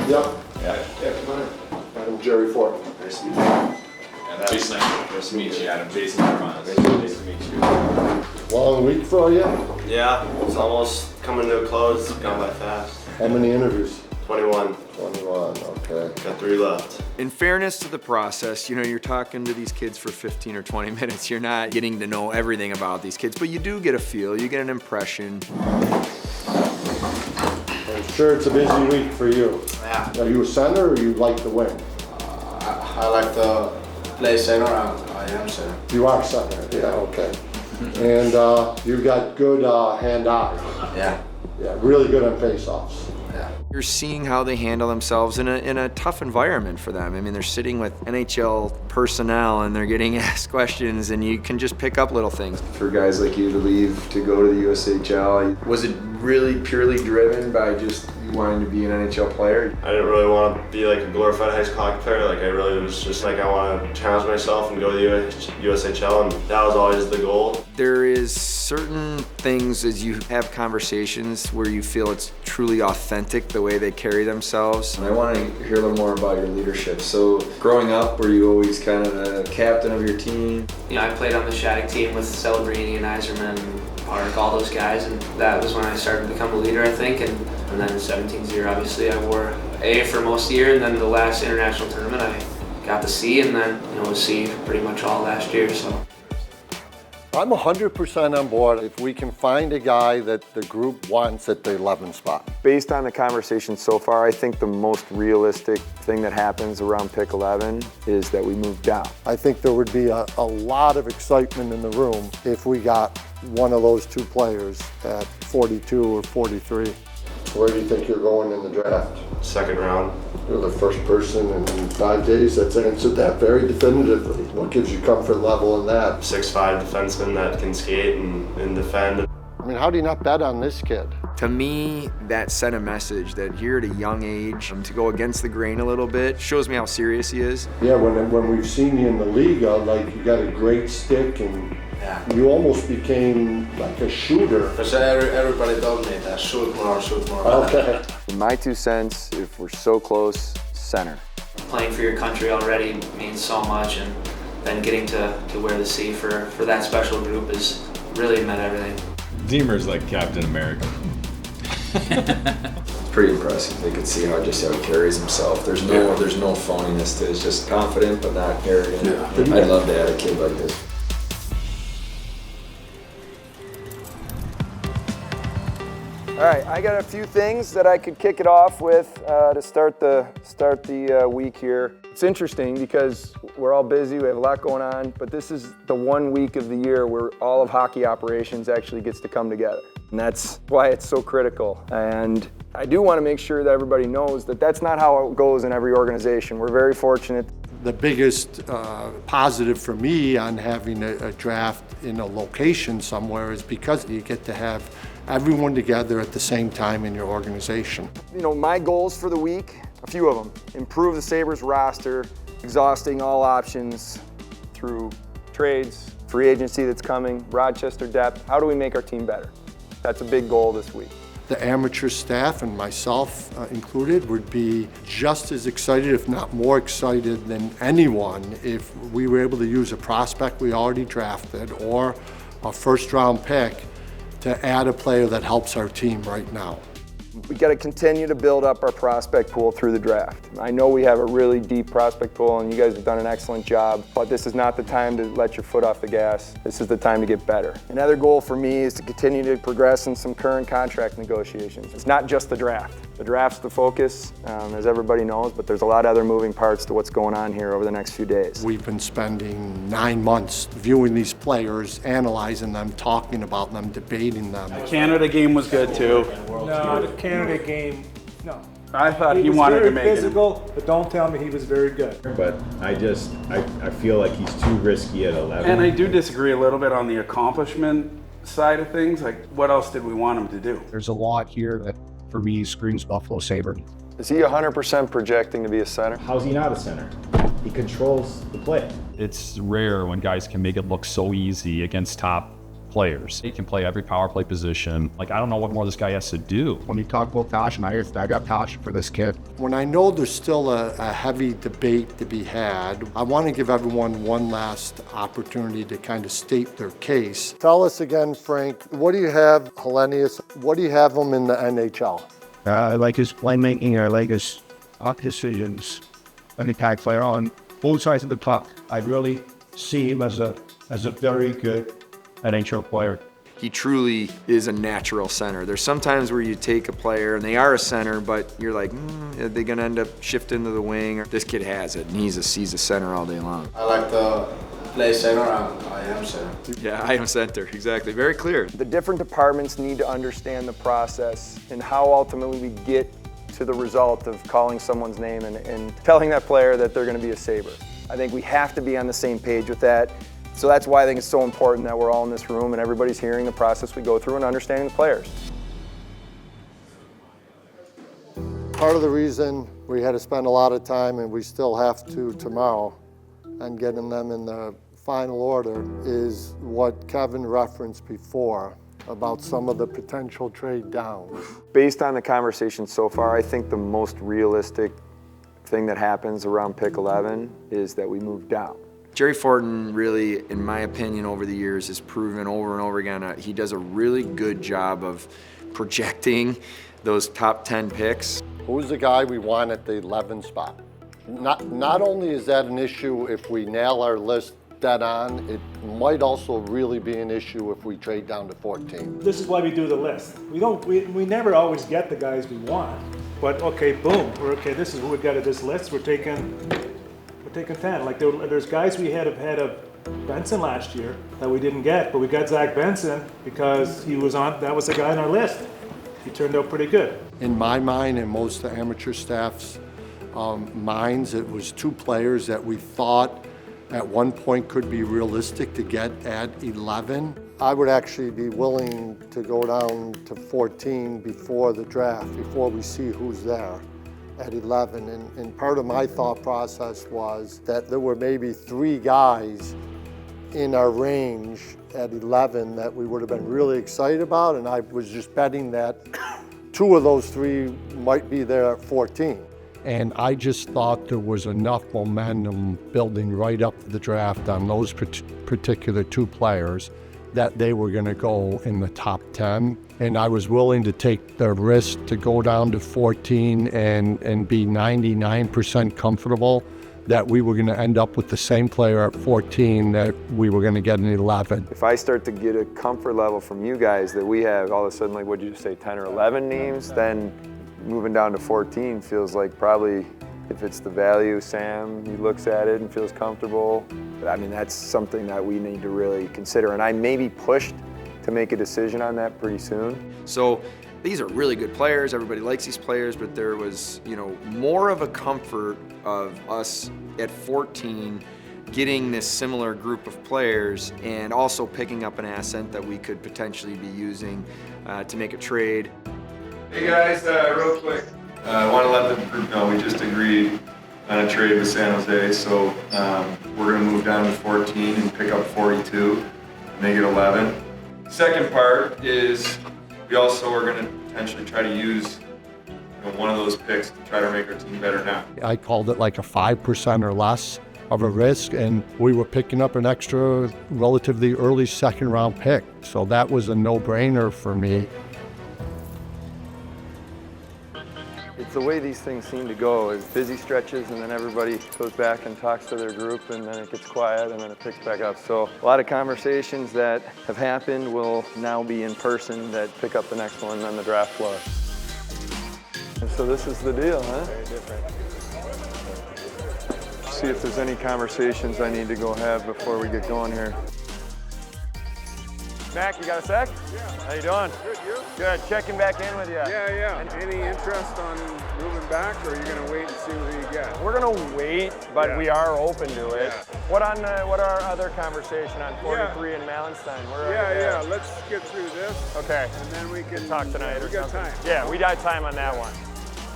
Yep. Yeah. Yeah, come on in. I'm Jerry Forton. Nice to meet you. And Jason, nice to meet you, Adam. Jason Herman. Nice to meet you. Long week for you? Yeah, it's almost coming to a close. It's gone by fast. How many interviews? 21. 21, okay. Got 3 left. In fairness to the process, you know, you're talking to these kids for 15 or 20 minutes. You're not getting to know everything about these kids, but you do get a feel, you get an impression. I'm sure it's a busy week for you. Yeah. Are you a center or you like the wing? I like to play center. I am center. You are center, yeah, okay. And you've got good hand-eye. Yeah. Yeah, really good on face-offs. Yeah. You're seeing how they handle themselves in a tough environment for them. I mean, they're sitting with NHL personnel and they're getting asked questions, and you can just pick up little things. For guys like you to leave to go to the USHL, was it really purely driven by just you wanting to be an NHL player? I didn't really want to be like a glorified high school hockey player. Like I really was just like I want to challenge myself and go to the USHL, and that was always the goal. There is certain things as you have conversations where you feel it's truly authentic the way they carry themselves. And I want to hear a little more about your leadership. So growing up, were you always kind of the captain of your team? You know, I played on the Shattuck team with Celebrini and Iserman and Park, all those guys, and that was when I started to become a leader, I think. And then in 17's year, obviously, I wore A for most of the year, and then the last international tournament, I got the C, and then, you know, was C pretty much all last year, so. I'm 100% on board if we can find a guy that the group wants at the 11 spot. Based on the conversation so far, I think the most realistic thing that happens around pick 11 is that we move down. I think there would be a lot of excitement in the room if we got one of those two players at 42 or 43. Where do you think you're going in the draft? Second round. You're the first person in 5 days that's answered that very definitively. What gives you comfort level in that? 6'5" defenseman that can skate and defend. I mean, how do you not bet on this kid? To me, that sent a message that here at a young age, to go against the grain a little bit, shows me how serious he is. Yeah, when we've seen you in the league, like you got a great stick and you almost became like a shooter. Because everybody told me that shoot more. Okay. In my 2 cents, if we're so close, center. Playing for your country already means so much, and then getting to wear the C for that special group is really meant everything. Ziemer's like Captain America. It's pretty impressive. They could see how he carries himself. There's no phoniness to it. It's just confident but not arrogant. Yeah. I'd love to have a kid like this. All right, I got a few things that I could kick it off with to start the week here. It's interesting because we're all busy, we have a lot going on, but this is the 1 week of the year where all of hockey operations actually gets to come together. And that's why it's so critical. And I do want to make sure that everybody knows that that's not how it goes in every organization. We're very fortunate. The biggest positive for me on having a draft in a location somewhere is because you get to have everyone together at the same time in your organization. You know, my goals for the week, a few of them. Improve the Sabres roster, exhausting all options through trades, free agency that's coming, Rochester depth. How do we make our team better? That's a big goal this week. The amateur staff, and myself included, would be just as excited, if not more excited than anyone, if we were able to use a prospect we already drafted or a first-round pick to add a player that helps our team right now. We got to continue to build up our prospect pool through the draft. I know we have a really deep prospect pool and you guys have done an excellent job, but this is not the time to let your foot off the gas. This is the time to get better. Another goal for me is to continue to progress in some current contract negotiations. It's not just the draft. The draft's the focus, as everybody knows, but there's a lot of other moving parts to what's going on here over the next few days. We've been spending 9 months viewing these players, analyzing them, talking about them, debating them. The Canada game was good too. No, the Canada game, no. I thought he wanted to make He was very physical, but don't tell me he was very good. But I feel like he's too risky at 11. And I do disagree a little bit on the accomplishment side of things. Like, what else did we want him to do? There's a lot here that, for me, screams Buffalo Sabre. Is he 100% projecting to be a center? How's he not a center? He controls the play. It's rare when guys can make it look so easy against top players. He can play every power play position. Like, I don't know what more this guy has to do. When you talk about passion, I got passion for this kid. When I know there's still a heavy debate to be had, I want to give everyone one last opportunity to kind of state their case. Tell us again, Frank, what do you have Helenius? What do you have him in the NHL? I like his playmaking. I like his decisions. An attack player on both sides of the puck. I really see him as a very good NHL player. He truly is a natural center. There's sometimes where you take a player and they are a center, but you're like, are they gonna end up shifting to the wing? Or this kid has it, and he's a center all day long. I like to play center. I am center. Yeah, I am center, exactly. Very clear. The different departments need to understand the process and how ultimately we get to the result of calling someone's name and telling that player that they're gonna be a Sabre. I think we have to be on the same page with that. So that's why I think it's so important that we're all in this room and everybody's hearing the process we go through and understanding the players. Part of the reason we had to spend a lot of time, and we still have to tomorrow, and getting them in the final order is what Kevyn referenced before about some of the potential trade downs. Based on the conversation so far, I think the most realistic thing that happens around pick 11 is that we move down. Jerry Forton really, in my opinion, over the years has proven over and over again, he does a really good job of projecting those top 10 picks. Who's the guy we want at the 11 spot? Not only is that an issue if we nail our list dead on, it might also really be an issue if we trade down to 14. This is why we do the list. We never always get the guys we want, but okay, boom, this is what we've got at this list. We're taking 10. Like there's guys we had of Benson last year that we didn't get, but we got Zach Benson because that was the guy on our list. He turned out pretty good. In my mind and most of the amateur staff's minds, it was two players that we thought at one point could be realistic to get at 11. I would actually be willing to go down to 14 before the draft, before we see who's there at 11. And part of my thought process was that there were maybe 3 guys in our range at 11 that we would have been really excited about, and I was just betting that 2 of those 3 might be there at 14. And I just thought there was enough momentum building right up to the draft on those particular 2 players that they were going to go in the top 10. And I was willing to take the risk to go down to 14 and be 99% comfortable that we were going to end up with the same player at 14 that we were going to get in 11. If I start to get a comfort level from you guys that we have all of a sudden, like, what'd you say, 10 or 11 names, then moving down to 14 feels like probably, if it's the value, Sam, he looks at it and feels comfortable. But I mean, that's something that we need to really consider. And I may be pushed to make a decision on that pretty soon. So these are really good players. Everybody likes these players, but there was, more of a comfort of us at 14 getting this similar group of players and also picking up an asset that we could potentially be using to make a trade. Hey guys, real quick, I want to let the group know we just agreed on a trade with San Jose, so we're going to move down to 14 and pick up 42, make it 11. Second part is we also are going to potentially try to use one of those picks to try to make our team better now. I called it like a 5% or less of a risk, and we were picking up an extra relatively early second round pick, so that was a no-brainer for me. It's the way these things seem to go, is busy stretches and then everybody goes back and talks to their group and then it gets quiet and then it picks back up. So a lot of conversations that have happened will now be in person that pick up the next one on the draft floor. And so this is the deal, huh? Very different. See if there's any conversations I need to go have before we get going here. Mac, you got a sec? Yeah. How you doing? Good, you? Good. Checking back in with you. Yeah. Any interest on moving back, or are you going to wait and see what you get? We're going to wait, but we are open to it. Yeah. What are our other conversation on 43 and Malenstyn? Yeah. Let's get through this. Okay. And then we can talk tonight or something. Time. Yeah, we got time on that one.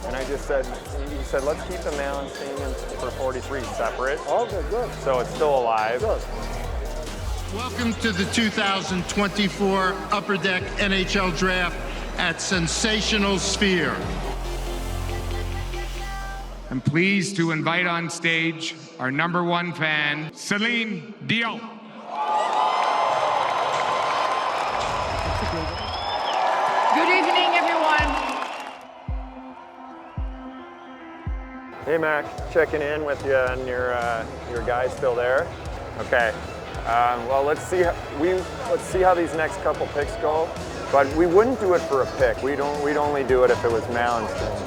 And I just said, he said, let's keep the Malenstyn for 43 separate. Okay, good. So it's still alive. Good. Welcome to the 2024 Upper Deck NHL Draft at Sensational Sphere. I'm pleased to invite on stage our #1 fan, Celine Dion. Good evening, everyone. Hey, Mac, checking in with you and your guys still there? Okay. Well, let's see how these next couple picks go. But we wouldn't do it for a pick. We'd only do it if it was Malenstyn.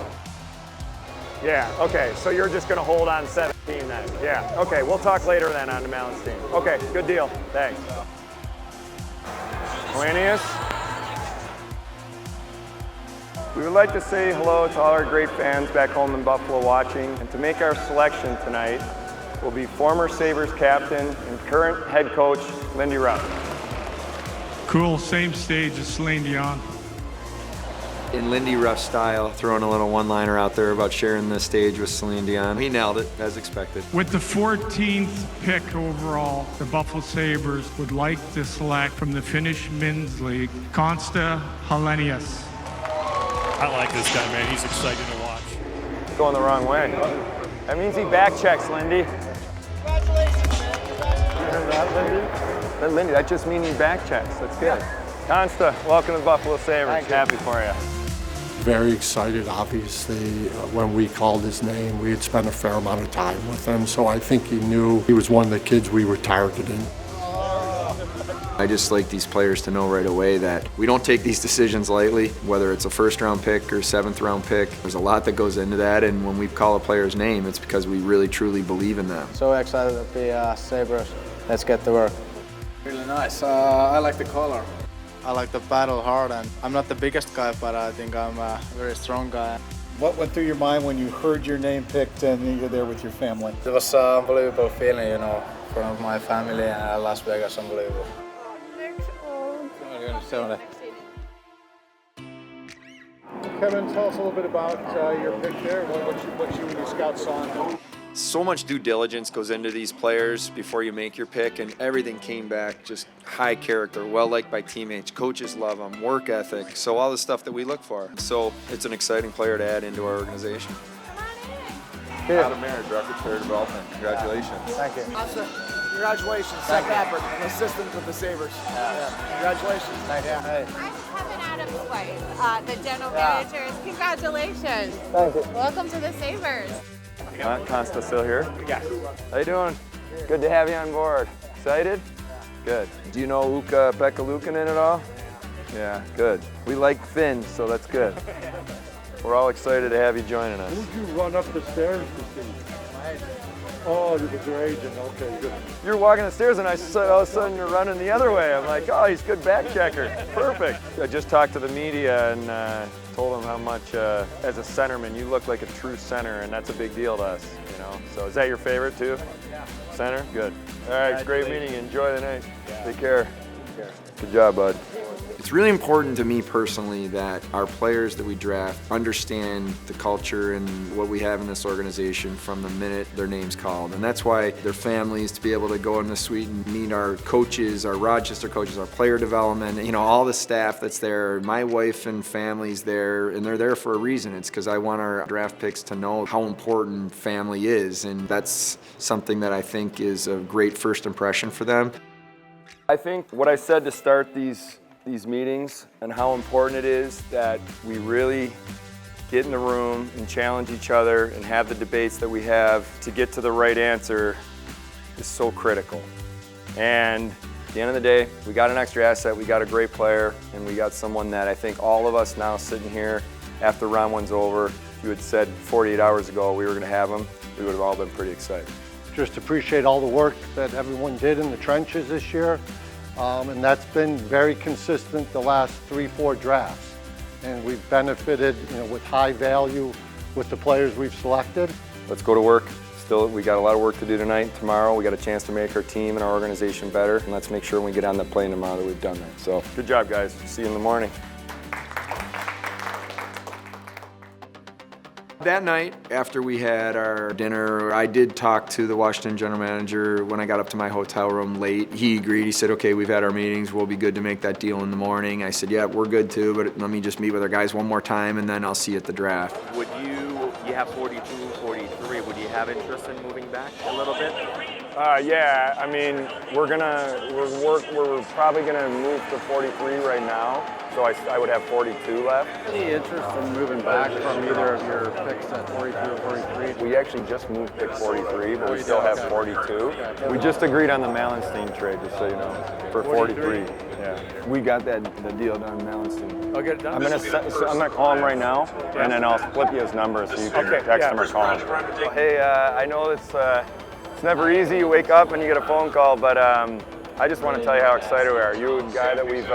Yeah. Okay. So you're just gonna hold on 17 then? Yeah. Okay. We'll talk later then on the Malenstyn. Okay. Good deal. Thanks. Helenius. We would like to say hello to all our great fans back home in Buffalo watching, and to make our selection tonight will be former Sabres captain and current head coach, Lindy Ruff. Cool, same stage as Celine Dion. In Lindy Ruff style, throwing a little one-liner out there about sharing the stage with Celine Dion. He nailed it, as expected. With the 14th pick overall, the Buffalo Sabres would like to select from the Finnish Men's League, Konsta Helenius. I like this guy, man. He's exciting to watch. Going the wrong way. That means he back checks, Lindy. Congratulations, man. You heard that, Lindy? Lindy, that just means he back checks. That's good. Konsta, welcome to Buffalo Sabres. Happy for you. Very excited, obviously. When we called his name, we had spent a fair amount of time with him, so I think he knew he was one of the kids we were targeting. I just like these players to know right away that we don't take these decisions lightly, whether it's a first-round pick or seventh-round pick. There's a lot that goes into that, and when we call a player's name, it's because we really, truly believe in them. So excited to be Sabres. Let's get to work. Really nice. I like the color. I like to battle hard, and I'm not the biggest guy, but I think I'm a very strong guy. What went through your mind when you heard your name picked and you're there with your family? It was an unbelievable feeling, you know, in front of my family and Las Vegas, unbelievable. Kevyn, tell us a little bit about your pick there, what you and your scouts saw in him. So much due diligence goes into these players before you make your pick, and everything came back just high character, well-liked by teammates, coaches love them, work ethic, so all the stuff that we look for. So it's an exciting player to add into our organization. Adam Mayer, Director of Player Development. Congratulations. Thank you. Awesome. Congratulations. Second effort. An assistant with the Sabres. Congratulations. Thank you. Hey. I'm Kevyn Adams' wife, the general managers. Congratulations. Thank you. Welcome to the Sabres. Konsta still here? Yeah. How you doing? Good to have you on board. Excited? Good. Do you know Beck Malenstyn at all? Yeah, good. We like Finn, so that's good. We're all excited to have you joining us. Who did you run up the stairs to see? Oh, you was your agent. Okay, good. You're walking the stairs and I said all of a sudden you're running the other way. I'm like, oh, he's a good back checker. Perfect. I just talked to the media and told them how much, as a centerman, you look like a true center, and that's a big deal to us, you know. So is that your favorite too? Yeah. Center? Good. All right, it's great meeting you. Enjoy the night. Take care. Good job, bud. It's really important to me personally that our players that we draft understand the culture and what we have in this organization from the minute their name's called. And that's why their families, to be able to go in the suite and meet our coaches, our Rochester coaches, our player development, you know, all the staff that's there. My wife and family's there, and they're there for a reason. It's because I want our draft picks to know how important family is, and that's something that I think is a great first impression for them. I think what I said to start these meetings and how important it is that we really get in the room and challenge each other and have the debates that we have to get to the right answer is so critical. And at the end of the day, we got an extra asset, we got a great player, and we got someone that I think all of us now sitting here after round one's over, if you had said 48 hours ago we were going to have him, we would have all been pretty excited. Just appreciate all the work that everyone did in the trenches this year. And that's been very consistent the last 3-4 drafts. And we've benefited, you know, with high value with the players we've selected. Let's go to work. Still, we got a lot of work to do tonight and tomorrow. We got a chance to make our team and our organization better. And let's make sure when we get on the plane tomorrow that we've done that. So good job, guys. See you in the morning. That night, after we had our dinner, I did talk to the Washington general manager when I got up to my hotel room late. He agreed. He said, okay, we've had our meetings. We'll be good to make that deal in the morning. I said, yeah, we're good too, but let me just meet with our guys one more time, and then I'll see you at the draft. Would you have 42, 43, would you have interest in moving back a little bit? Yeah, I mean, we're probably gonna move to 43 right now, so I would have 42 left. Any interest in moving back from either of your picks at 42 or 43? We actually just moved pick 43, but we still have 42. We just agreed on the Malenstyn trade, just so you know, for 43. Yeah, we got the deal done, Malenstyn. I'll get it done. I'm gonna call him right now, and then I'll flip you his number so you can text him or call him. Hey, I know it's never easy. You wake up and you get a phone call, but I just want to tell you how excited we are. You're a guy that we've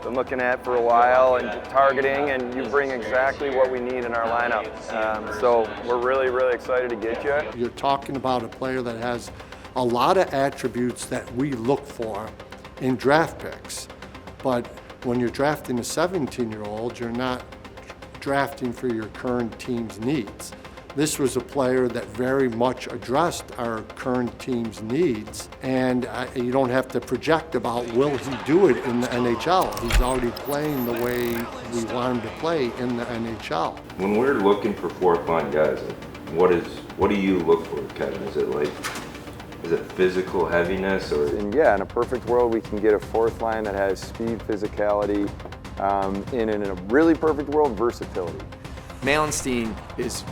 been looking at for a while and targeting, and you bring exactly what we need in our lineup. So we're really, really excited to get you. You're talking about a player that has a lot of attributes that we look for in draft picks. But when you're drafting a 17-year-old, you're not drafting for your current team's needs. This was a player that very much addressed our current team's needs, and you don't have to project about will he do it in the NHL. He's already playing the way we want him to play in the NHL. When we're looking for fourth-line guys, what do you look for, Kevin? Is it physical heaviness or? And yeah, in a perfect world, we can get a fourth line that has speed, physicality, and in a really perfect world, versatility. Malenstyn is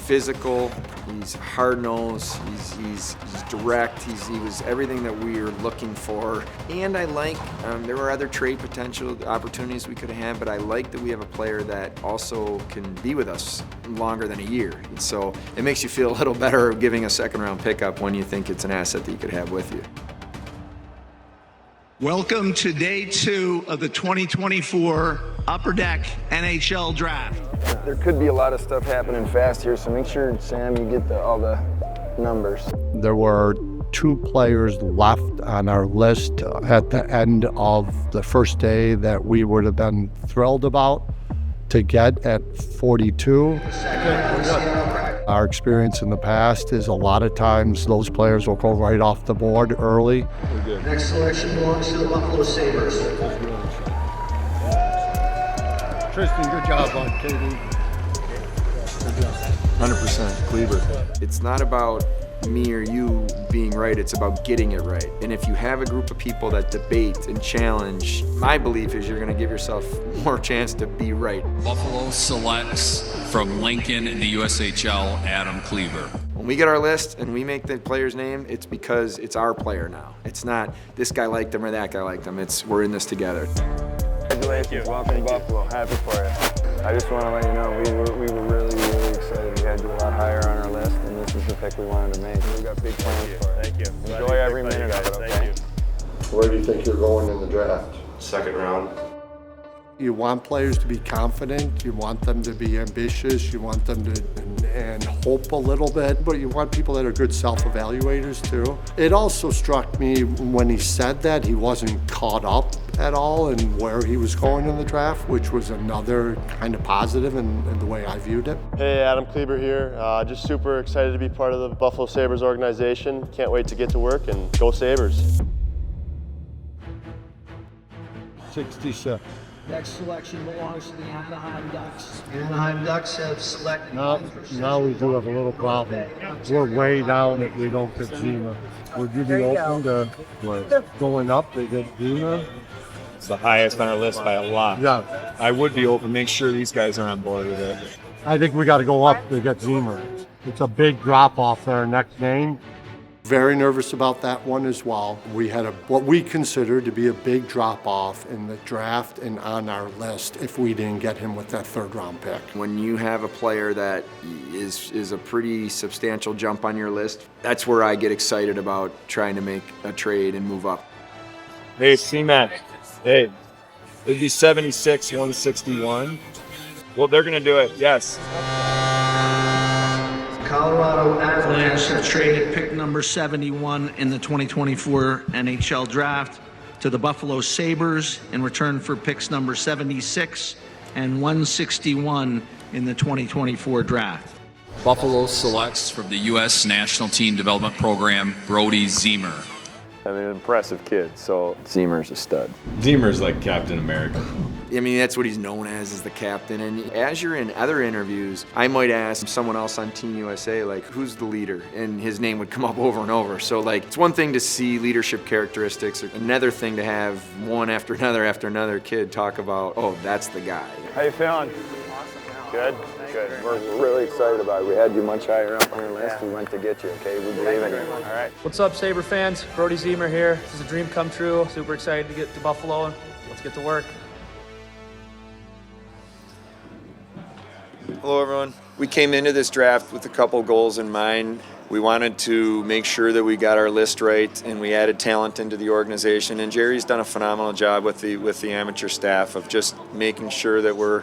physical, he's hard-nosed, he's direct, he was everything that we were looking for. And I like, there were other trade potential opportunities we could have had, but I like that we have a player that also can be with us longer than a year. And so it makes you feel a little better giving a second-round pickup when you think it's an asset that you could have with you. Welcome to day 2 of the 2024 Upper Deck NHL Draft. There could be a lot of stuff happening fast here, so make sure, Sam, you get all the numbers. There were 2 players left on our list at the end of the first day that we would have been thrilled about to get at 42. Our experience in the past is a lot of times those players will go right off the board early. Next selection belongs to the Buffalo Sabres. Tristan, good job on Kevyn. 100% Kleber. It's not about me or you being right, it's about getting it right. And if you have a group of people that debate and challenge, my belief is you're going to give yourself more chance to be right. Buffalo selects from Lincoln in the USHL, Adam Kleber. When we get our list and we make the player's name, it's because it's our player now. It's not this guy liked him or that guy liked him. It's we're in this together. Congratulations, welcome to Buffalo. Happy for you. I just want to let you know we were really, really excited. We had you a lot higher on our list, and this is the pick we wanted to make. We've got big plans for it. Thank you. Enjoy every minute of it, okay? Thank you. Where do you think you're going in the draft? Second round. You want players to be confident, you want them to be ambitious, you want them to and hope a little bit, but you want people that are good self-evaluators too. It also struck me when he said that he wasn't caught up at all in where he was going in the draft, which was another kind of positive in the way I viewed it. Hey, Adam Kleber here. Just super excited to be part of the Buffalo Sabres organization. Can't wait to get to work and go Sabres. 66. Next selection belongs to the Anaheim Ducks. Anaheim Ducks have selected. Now we do have a little problem. We're way down if we don't get Ziemer. Would you be open to going up to get Ziemer? It's the highest on our list by a lot. Yeah. I would be open. Make sure these guys are on board with it. I think we got to go up to get Ziemer. It's a big drop off there next game. Very nervous about that one as well. We had what we considered to be a big drop-off in the draft and on our list if we didn't get him with that third-round pick. When you have a player that is a pretty substantial jump on your list, that's where I get excited about trying to make a trade and move up. Hey, C-Mac. Hey, it'd be 76, 161. Well, they're going to do it, yes. Colorado Avalanche have traded pick number 71 in the 2024 NHL Draft to the Buffalo Sabres in return for picks number 76 and 161 in the 2024 Draft. Buffalo selects from the U.S. National Team Development Program, Brodie Ziemer. I mean, an impressive kid, so Ziemer's a stud. Ziemer's like Captain America. I mean, that's what he's known as, is the captain. And as you're in other interviews, I might ask someone else on Team USA, like, who's the leader? And his name would come up over and over. So, like, it's one thing to see leadership characteristics, another thing to have one after another kid talk about, oh, that's the guy. How you feeling? Good? Good. We're really excited about it. We had you much higher up on our list. We went to get you, okay? We believe in you. All right. What's up, Sabre fans? Brodie Ziemer here. This is a dream come true. Super excited to get to Buffalo. Let's get to work. Hello, everyone. We came into this draft with a couple goals in mind. We wanted to make sure that we got our list right and we added talent into the organization. And Jerry's done a phenomenal job with the amateur staff of just making sure that we're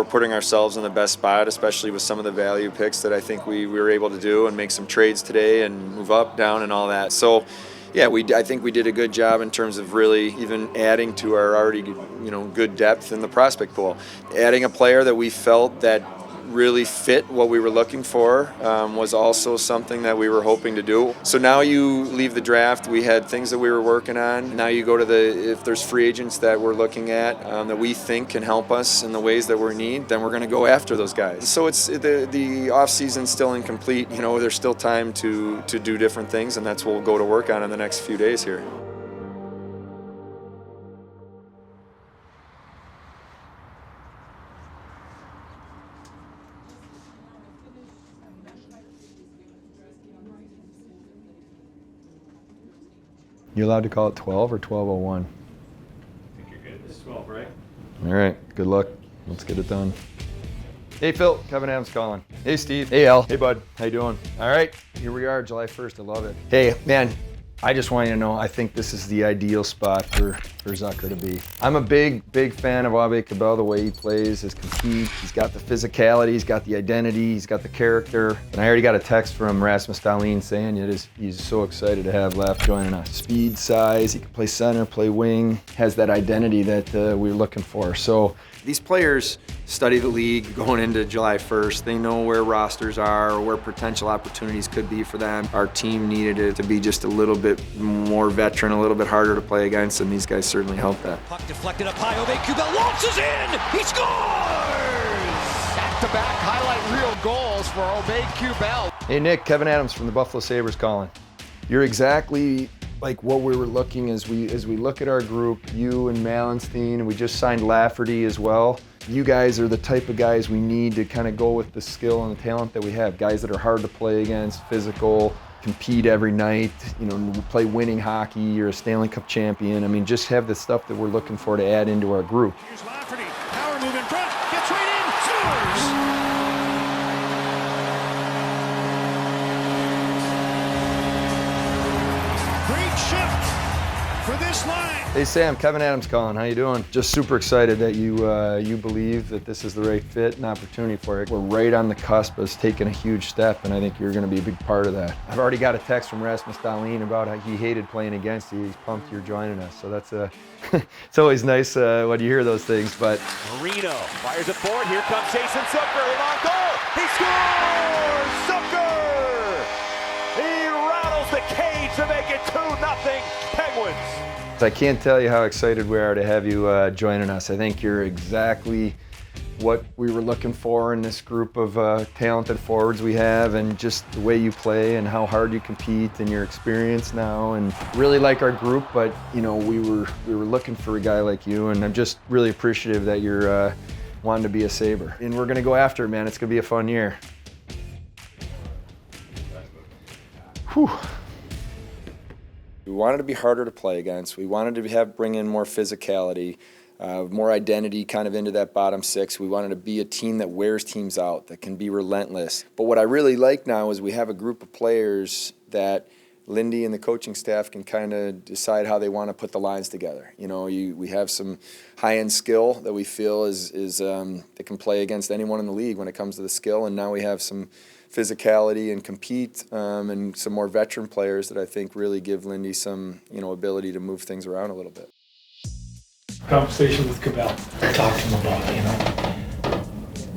putting ourselves in the best spot, especially with some of the value picks that I think we were able to do and make some trades today and move up, down, and all that. So, yeah, I think we did a good job in terms of really even adding to our already good depth in the prospect pool. Adding a player that we felt that really fit what we were looking for was also something that we were hoping to do. So now you leave the draft, we had things that we were working on. Now you go to if there's free agents that we're looking at that we think can help us in the ways that we need, then we're going to go after those guys. So it's the off season's still incomplete. There's still time to do different things, and that's what we'll go to work on in the next few days here. You allowed to call it 12 or 12:01? I think you're good. It's 12, right? All right, good luck. Let's get it done. Hey, Phil. Kevyn Adams calling. Hey, Steve. Hey, Al. Hey, bud. How you doing? All right, here we are, July 1st. I love it. Hey, man, I just want you to know, I think this is the ideal spot for Zucker to be. I'm a big fan of Aube-Kubel, the way he plays, his compete. He's got the physicality, he's got the identity, he's got the character. And I already got a text from Rasmus Dahlin saying he's so excited to have Laff joining us. Speed, size, he can play center, play wing, has that identity that we're looking for. So these players study the league going into July 1st. They know where rosters are or where potential opportunities could be for them. Our team needed it to be just a little bit more veteran, a little bit harder to play against, and these guys certainly helped that. Puck deflected up high, Aube-Kubel launches in! He scores! Back-to-back highlight reel goals for Aube-Kubel. Hey Nick, Kevyn Adams from the Buffalo Sabres calling. You're exactly like what we were looking as we look at our group, you and Malenstyn, and we just signed Lafferty as well. You guys are the type of guys we need to kind of go with the skill and the talent that we have. Guys that are hard to play against, physical, compete every night, play winning hockey, you're a Stanley Cup champion. I mean, just have the stuff that we're looking for to add into our group. Here's Lafferty, power move in front, gets right in, scores! Great shift for this line. Hey Sam, Kevyn Adams calling. How you doing? Just super excited that you believe that this is the right fit and opportunity for it. We're right on the cusp of taking a huge step, and I think you're going to be a big part of that. I've already got a text from Rasmus Dahlin about how he hated playing against you. He's pumped you're joining us. So that's it's always nice when you hear those things. But Marino fires it forward. Here comes Jason Zucker on goal. He scores! Zucker! He rattles the cage to make it 2-0 Penguins. I can't tell you how excited we are to have you joining us. I think you're exactly what we were looking for in this group of talented forwards we have, and just the way you play and how hard you compete and your experience now, and really like our group. But we were looking for a guy like you, and I'm just really appreciative that you're wanting to be a Sabre. And we're gonna go after it, man. It's gonna be a fun year. Whew. We wanted to be harder to play against. We wanted to bring in more physicality, more identity kind of into that bottom six. We wanted to be a team that wears teams out, that can be relentless. But what I really like now is we have a group of players that Lindy and the coaching staff can kind of decide how they want to put the lines together. We have some high-end skill that we feel is that can play against anyone in the league when it comes to the skill, and now we have some physicality and compete, and some more veteran players that I think really give Lindy some, ability to move things around a little bit. Conversation with Kubel. Talk to him about,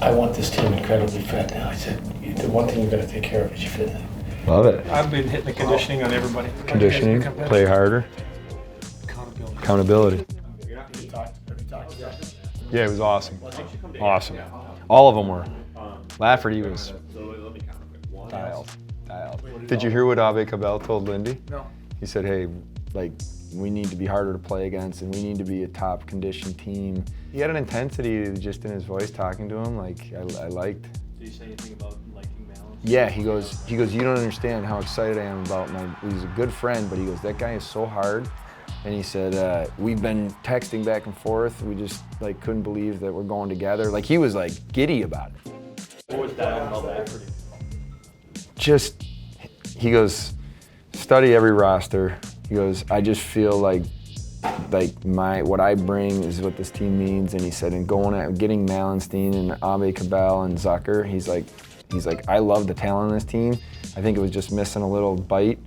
I want this team incredibly fit. And I said, the one thing you got to take care of is your fitness. Love it. I've been hitting the conditioning on everybody. Conditioning, play harder. Accountability. Yeah, it was awesome. Awesome. All of them were. Lafferty was dialed. Did you hear what Aube-Kubel told Lindy? No. He said, hey, like, we need to be harder to play against and we need to be a top conditioned team. He had an intensity just in his voice talking to him, like I liked. Did you say anything about liking Malenstyn? Yeah, he goes, you don't understand how excited I am about he's a good friend, but he goes, that guy is so hard. And he said, we've been texting back and forth. We just like couldn't believe that we're going together. Like he was like giddy about it. What was that about Lafferty? Just, he goes, study every roster. He goes, I just feel like what I bring is what this team needs. And he said, and getting Malenstyn and Aube-Kubel and Zucker, he's like, I love the talent on this team. I think it was just missing a little bite.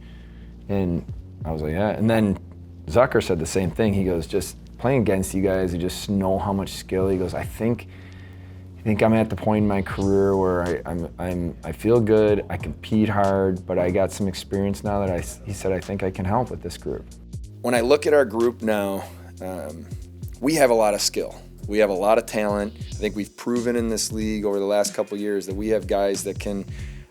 And I was like, yeah. And then Zucker said the same thing. He goes, just playing against you guys, you just know how much skill. He goes, I think I'm at the point in my career where I feel good, I compete hard, but I got some experience now that he said, I think I can help with this group. When I look at our group now, we have a lot of skill. We have a lot of talent. I think we've proven in this league over the last couple of years that we have guys that can,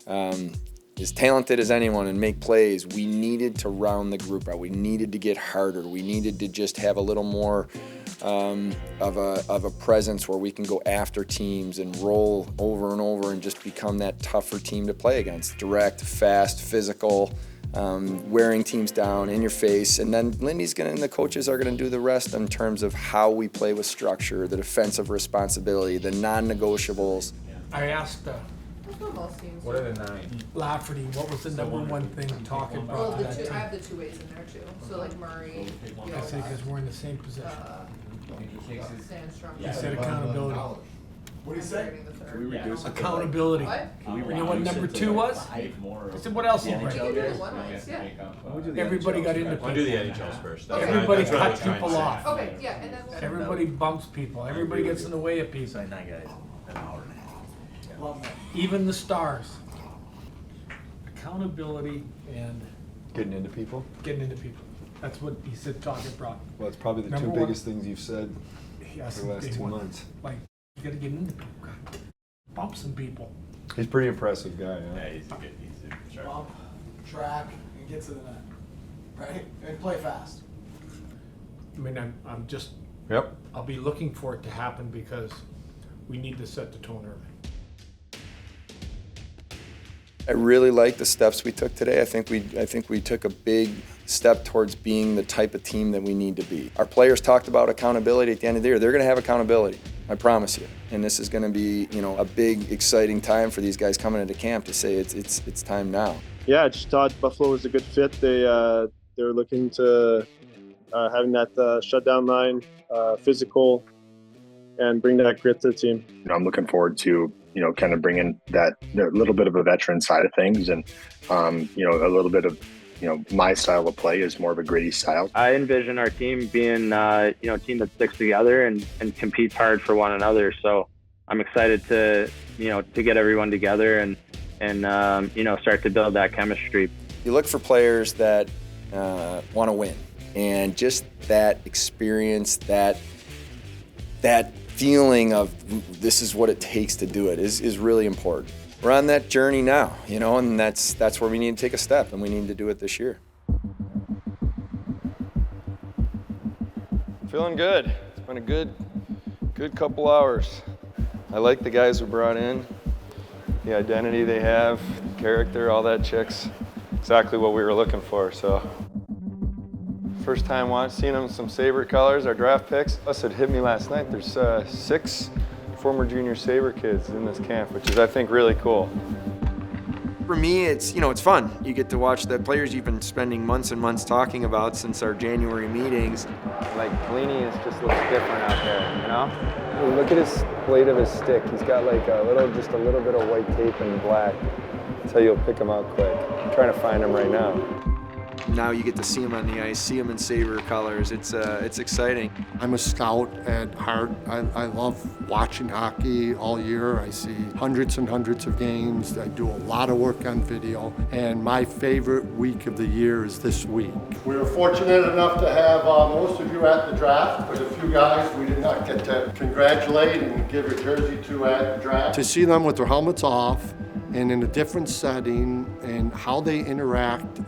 as talented as anyone and make plays. We needed to round the group out. We needed to get harder. We needed to just have a little more of a presence where we can go after teams and roll over and over and just become that tougher team to play against. Direct, fast, physical, wearing teams down in your face. And then Lindy's and the coaches are gonna do the rest in terms of how we play with structure, the defensive responsibility, the non-negotiables. I asked what are the 9? Lafferty, what was the number one thing talking about to that team? I have the 2-ways in there too. So like Murray, I said because we're in the same position. Sandstrom. He said accountability. What do you say? Can we reduce it? Accountability. What? You know what number 2 was? I said, what else? Everybody got independent. I'll do the NHLs first. Everybody cut people off. Okay, yeah, and then Everybody bumps people. Everybody gets in the way of people. 9 guys, an hour and a half. Even the stars. Accountability and Getting into people? getting into people. That's what he said talking brought. Well, it's probably the Number two one. biggest things you've said for the last 2 months. Like, you gotta get into people. Bump some people. He's a pretty impressive guy, huh? Yeah, he's a sharp. Bump, track, and get to the net, right? And play fast. I mean, I'm just, Yep. I'll be looking for it to happen because we need to set the tone early. I really like the steps we took today. I think we took a big step towards being the type of team that we need to be. Our players talked about accountability at the end of the year. They're going to have accountability, I promise you. And this is going to be, a big, exciting time for these guys coming into camp to say it's time now. Yeah, I just thought Buffalo was a good fit. They were looking to having that shutdown line, physical, and bring that grit to the team. I'm looking forward to kind of bringing that little bit of a veteran side of things, and a little bit of my style of play is more of a gritty style. I envision our team being a team that sticks together and competes hard for one another. So I'm excited to get everyone together and start to build that chemistry. You look for players that want to win, and just that experience, that feeling of this is what it takes to do it is really important. We're on that journey now, and that's where we need to take a step, and we need to do it this year. Feeling good. It's been a good couple hours. I like the guys we brought in, the identity they have, character, all that checks exactly what we were looking for. So first time seeing them some Sabre colors, our draft picks. Plus, it hit me last night. There's 6 former junior Sabre kids in this camp, which is, I think, really cool. For me, it's fun. You get to watch the players you've been spending months and months talking about since our January meetings. Like, Helenius just looks different out there, Look at his blade of his stick. He's got like just a little bit of white tape and black. That's how you'll pick him out quick. I'm trying to find him right now. now you get to see them on the ice, see them in Sabre colors. It's exciting. I'm a scout at heart. I love watching hockey all year. I see hundreds and hundreds of games. I do a lot of work on video, and my favorite week of the year is this week. We were fortunate enough to have most of you at the draft, but a few guys we did not get to congratulate and give a jersey to at the draft. To see them with their helmets off and in a different setting, and how they interact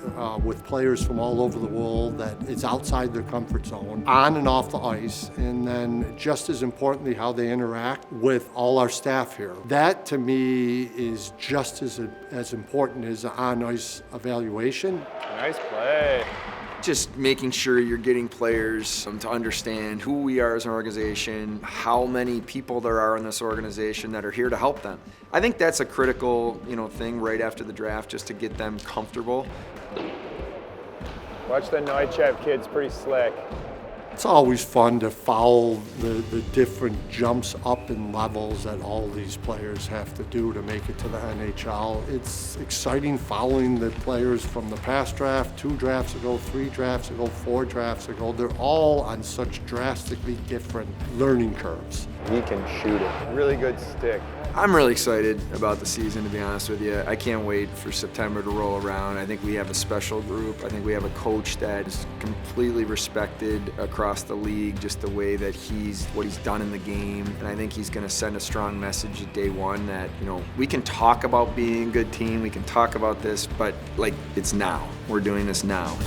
with players from all over the world that is outside their comfort zone, on and off the ice, and then just as importantly, how they interact with all our staff here. That to me is just as important as the on-ice evaluation. Nice play. Just making sure you're getting players to understand who we are as an organization, how many people there are in this organization that are here to help them. I think that's a critical, thing right after the draft, just to get them comfortable. Watch the Neuchef kid's pretty slick. It's always fun to follow the different jumps up in levels that all these players have to do to make it to the NHL. It's exciting following the players from the past draft, 2 drafts ago, 3 drafts ago, 4 drafts ago. They're all on such drastically different learning curves. He can shoot it. Really good stick. I'm really excited about the season, to be honest with you. I can't wait for September to roll around. I think we have a special group. I think we have a coach that is completely respected across the league, just the way that what he's done in the game. And I think he's going to send a strong message at day one that, we can talk about being a good team, we can talk about this, but it's now. We're doing this now.